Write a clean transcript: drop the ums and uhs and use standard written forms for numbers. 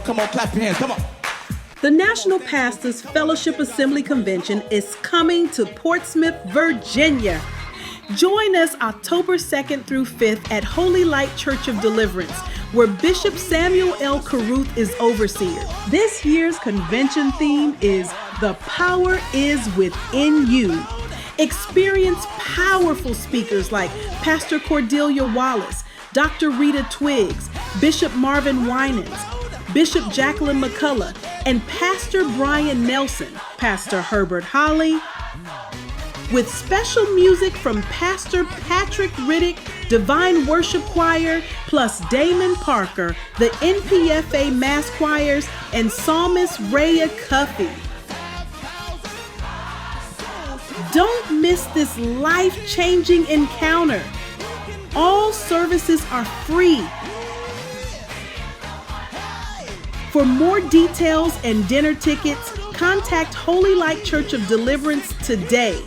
Come on, clap your hands. Come on. The National Pastors Fellowship Assembly Convention is coming to Portsmouth, Virginia. Join us October 2nd through 5th at Holy Light Church of Deliverance, where Bishop Samuel L. Carruth is overseer. This year's convention theme is "The Power is Within You." Experience powerful speakers like Pastor Cordelia Wallace, Dr. Rita Twiggs, Bishop Marvin Winans, Bishop Jacqueline McCullough, and Pastor Brian Nelson, Pastor Herbert Holley, with special music from Pastor Patrick Riddick, Divine Worship Choir, plus Damon Parker, the NPFA Mass Choirs, and Psalmist Rhea Cuffey. Don't miss this life-changing encounter. All services are free. For more details and dinner tickets, contact Holy Light Church of Deliverance today.